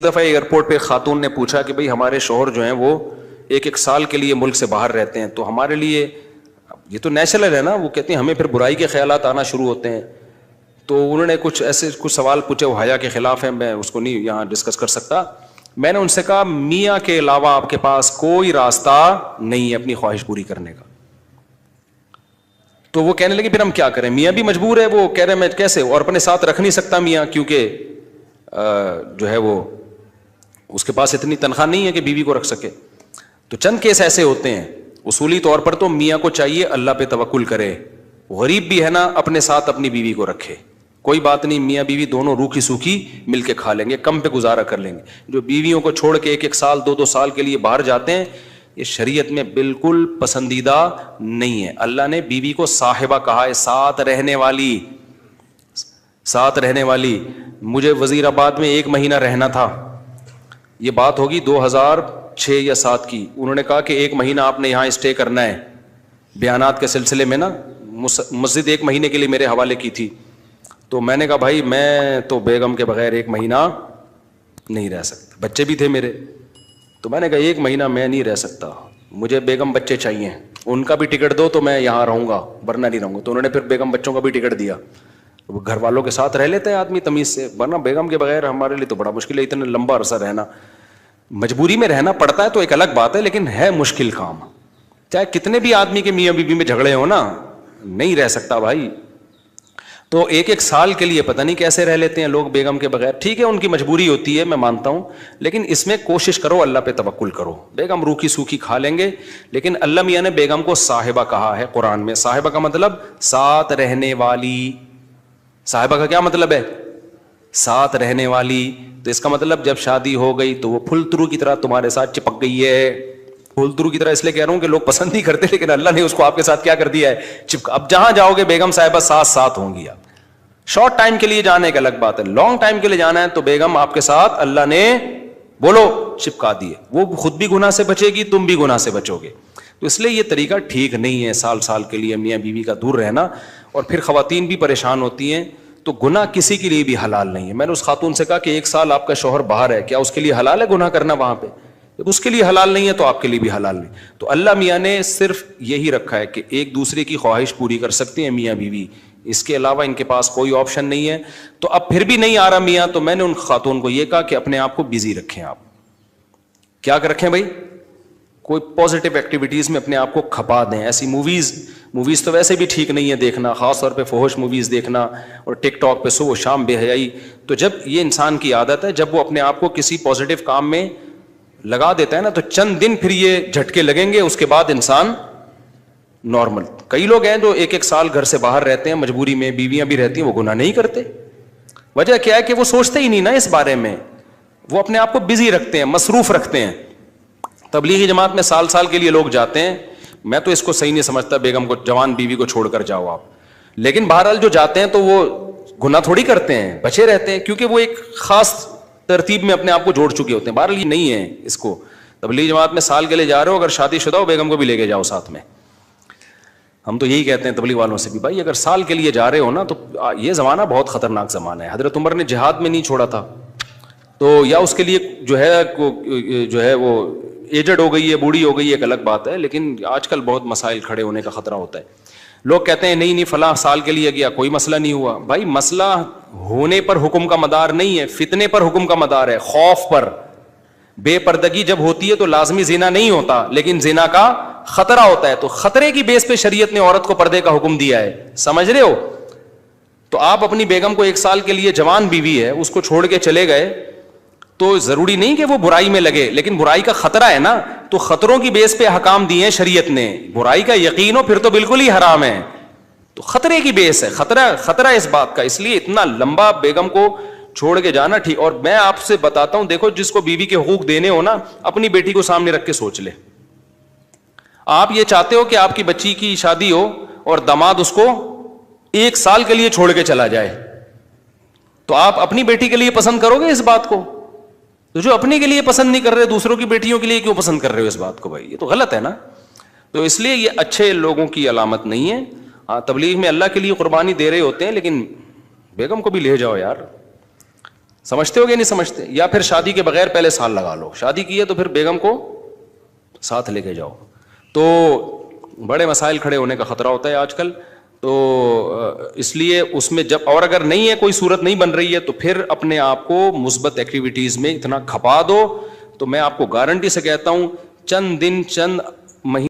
دفعہ ایئرپورٹ پہ خاتون نے پوچھا کہ بھئی ہمارے شوہر جو ہیں وہ ایک سال کے لیے ملک سے باہر رہتے ہیں، تو ہمارے لیے یہ تو نیچرل ہے نا، وہ کہتے ہیں ہمیں پھر برائی کے خیالات آنا شروع ہوتے ہیں. تو انہوں نے کچھ سوال پوچھے، وہ حیا کے خلاف ہیں، میں اس کو نہیں یہاں ڈسکس کر سکتا. میں نے ان سے کہا میاں کے علاوہ آپ کے پاس کوئی راستہ نہیں ہے اپنی خواہش پوری کرنے کا. تو وہ کہنے لگے پھر ہم کیا کریں، میاں بھی مجبور ہے، وہ کہہ رہے ہیں میں کیسے، اور اپنے ساتھ رکھ نہیں سکتا میاں کیونکہ جو ہے وہ اس کے پاس اتنی تنخواہ نہیں ہے کہ بیوی کو رکھ سکے. تو چند کیس ایسے ہوتے ہیں. اصولی طور پر تو میاں کو چاہیے اللہ پہ توکل کرے، غریب بھی ہے نا اپنے ساتھ اپنی بیوی کو رکھے، کوئی بات نہیں، میاں بیوی دونوں روکھی سوکھی مل کے کھا لیں گے، کم پہ گزارا کر لیں گے. جو بیویوں کو چھوڑ کے ایک سال دو سال کے لیے باہر جاتے ہیں، یہ شریعت میں بالکل پسندیدہ نہیں ہے. اللہ نے بیوی کو صاحبہ کہا ہے، ساتھ رہنے والی. مجھے وزیر آباد میں 1 مہینہ رہنا تھا، یہ بات ہوگی 2006 یا 2007 کی. انہوں نے کہا کہ 1 مہینہ آپ نے یہاں اسٹے کرنا ہے. بیانات کے سلسلے میں نا مسجد 1 مہینے کے لیے میرے حوالے کی تھی. تو میں نے کہا بھائی میں تو بیگم کے بغیر 1 مہینہ نہیں رہ سکتا، بچے بھی تھے میرے. تو میں نے کہا 1 مہینہ میں نہیں رہ سکتا، مجھے بیگم بچے چاہیے، ان کا بھی ٹکٹ دو تو میں یہاں رہوں گا ورنہ نہیں رہوں گا. تو انہوں نے پھر بیگم بچوں کا بھی ٹکٹ دیا. گھر والوں کے ساتھ رہ لیتے ہیں آدمی تمیز سے، ورنہ بیگم کے بغیر ہمارے لیے تو بڑا مشکل ہے اتنا لمبا عرصہ رہنا. مجبوری میں رہنا پڑتا ہے تو ایک الگ بات ہے، لیکن ہے مشکل کام. چاہے کتنے بھی آدمی کے میاں بیوی میں جھگڑے ہو نا، نہیں رہ سکتا بھائی. تو 1 سال کے لیے پتہ نہیں کیسے رہ لیتے ہیں لوگ بیگم کے بغیر. ٹھیک ہے ان کی مجبوری ہوتی ہے، میں مانتا ہوں، لیکن اس میں کوشش کرو اللہ پہ توکل کرو. بیگم روکھی سوکھی کھا لیں گے، لیکن اللہ میاں نے بیگم کو صاحبہ کہا ہے قرآن میں. صاحبہ کا مطلب ساتھ رہنے والی. صاحبہ کا کیا مطلب ہے؟ ساتھ رہنے والی. تو اس کا مطلب جب شادی ہو گئی تو وہ پھلترو کی طرح تمہارے ساتھ چپک گئی ہے. پھلترو کی طرح اس لیے کہہ رہا ہوں کہ لوگ پسند نہیں کرتے، لیکن اللہ نے اس کو آپ کے ساتھ کیا کر دیا ہے، اب جہاں جاؤ گے بیگم صاحبہ ساتھ ہوں گی. آپ شارٹ ٹائم کے لیے جانے کا الگ بات ہے، لانگ ٹائم کے لیے جانا ہے تو بیگم آپ کے ساتھ اللہ نے بولو چپکا دیے. وہ خود بھی گناہ سے بچے گی، تم بھی گناہ سے بچو گے. تو اس لیے یہ طریقہ ٹھیک نہیں ہے سال کے لیے میاں بیوی کا دور رہنا. اور پھر خواتین بھی پریشان ہوتی ہیں. تو گناہ کسی کے لیے بھی حلال نہیں ہے. میں نے اس خاتون سے کہا کہ 1 سال آپ کا شوہر باہر ہے، کیا اس کے لیے حلال ہے گناہ کرنا وہاں پہ؟ جب اس کے لیے حلال نہیں ہے تو آپ کے لیے بھی حلال نہیں. تو اللہ میاں نے صرف یہی رکھا ہے کہ ایک دوسرے کی خواہش پوری کر سکتے ہیں میاں بیوی، اس کے علاوہ ان کے پاس کوئی آپشن نہیں ہے. تو اب پھر بھی نہیں آ رہا میاں، تو میں نے ان خاتون کو یہ کہا کہ اپنے آپ کو بزی رکھیں. آپ کیا رکھیں بھائی؟ کوئی پازیٹیو ایکٹیویٹیز میں اپنے آپ کو کھپا دیں. ایسی موویز تو ویسے بھی ٹھیک نہیں ہے دیکھنا، خاص طور پہ فحش موویز دیکھنا، اور ٹک ٹاک پہ صبح شام بے حیائی. تو جب یہ انسان کی عادت ہے، جب وہ اپنے آپ کو کسی پازیٹیو کام میں لگا دیتا ہے نا، تو چند دن پھر یہ جھٹکے لگیں گے، اس کے بعد انسان نارمل. کئی لوگ ہیں جو 1 سال گھر سے باہر رہتے ہیں، مجبوری میں بیویاں بھی رہتی ہیں، وہ گناہ نہیں کرتے. وجہ کیا ہے کہ وہ سوچتے ہی نہیں نا اس بارے میں، وہ اپنے آپ کو بزی رکھتے ہیں، مصروف رکھتے ہیں. تبلیغی جماعت میں سال کے لیے لوگ جاتے ہیں. میں تو اس کو صحیح نہیں سمجھتا، بیگم کو، جوان بیوی کو چھوڑ کر جاؤ آپ. لیکن بہرحال جو جاتے ہیں تو وہ گناہ تھوڑی کرتے ہیں، بچے رہتے ہیں، کیونکہ وہ ایک خاص ترتیب میں اپنے آپ کو جوڑ چکے ہوتے ہیں. بہرحال یہ نہیں ہے اس کو. تبلیغی جماعت میں سال کے لیے جا رہے ہو، اگر شادی شدہ ہو بیگم کو بھی لے کے جاؤ ساتھ میں. ہم تو یہی کہتے ہیں تبلیغ والوں سے بھی، بھائی اگر سال کے لیے جا رہے ہو نا، تو یہ زمانہ بہت خطرناک زمانہ ہے. حضرت عمر نے جہاد میں نہیں چھوڑا تھا، تو یا اس کے لیے جو ہے وہ ایجڈ ہو گئی ہے، بوڑھی ہو گئی ہے، ایک الگ بات ہے. لیکن آج کل بہت مسائل کھڑے ہونے کا خطرہ ہوتا ہے. لوگ کہتے ہیں نہیں فلاں سال کے لیے گیا کوئی مسئلہ نہیں ہوا. بھائی مسئلہ ہونے پر حکم کا مدار نہیں ہے، فتنے پر حکم کا مدار ہے، خوف پر. بے پردگی جب ہوتی ہے تو لازمی زنا نہیں ہوتا، لیکن زنا کا خطرہ ہوتا ہے. تو خطرے کی بیس پہ شریعت نے عورت کو پردے کا حکم دیا ہے. سمجھ رہے ہو؟ تو آپ اپنی بیگم کو 1 سال کے لیے، جوان بیوی ہے، اس کو چھوڑ کے چلے گئے، تو ضروری نہیں کہ وہ برائی میں لگے، لیکن برائی کا خطرہ ہے نا. تو خطروں کی بیس پہ احکام دیے ہیں شریعت نے. برائی کا یقین ہو پھر تو بالکل ہی حرام ہے. تو خطرے کی بیس ہے، خطرہ اس بات کا. اس لیے اتنا لمبا بیگم کو چھوڑ کے جانا ٹھیک. اور میں آپ سے بتاتا ہوں، دیکھو جس کو بیوی کے حقوق دینے ہو نا، اپنی بیٹی کو سامنے رکھ کے سوچ لے. آپ یہ چاہتے ہو کہ آپ کی بچی کی شادی ہو اور داماد اس کو 1 سال کے لیے چھوڑ کے چلا جائے، تو آپ اپنی بیٹی کے لیے پسند کرو گے اس بات کو؟ تو جو اپنے کے لیے پسند نہیں کر رہے، دوسروں کی بیٹیوں کے لیے کیوں پسند کر رہے ہو اس بات کو؟ بھائی یہ تو غلط ہے نا. تو اس لیے یہ اچھے لوگوں کی علامت نہیں ہے. تبلیغ میں اللہ کے لیے قربانی دے رہے ہوتے ہیں، لیکن بیگم کو بھی لے جاؤ یار. سمجھتے ہو گے نہیں سمجھتے؟ یا پھر شادی کے بغیر پہلے سال لگا لو, شادی کی ہے تو پھر بیگم کو ساتھ لے کے جاؤ. تو بڑے مسائل کھڑے ہونے کا خطرہ ہوتا ہے آج کل. تو اس لیے اس میں جب, اور اگر نہیں ہے کوئی صورت نہیں بن رہی ہے تو پھر اپنے آپ کو مثبت ایکٹیویٹیز میں اتنا کھپا دو. تو میں آپ کو گارنٹی سے کہتا ہوں چند دن چند مہینے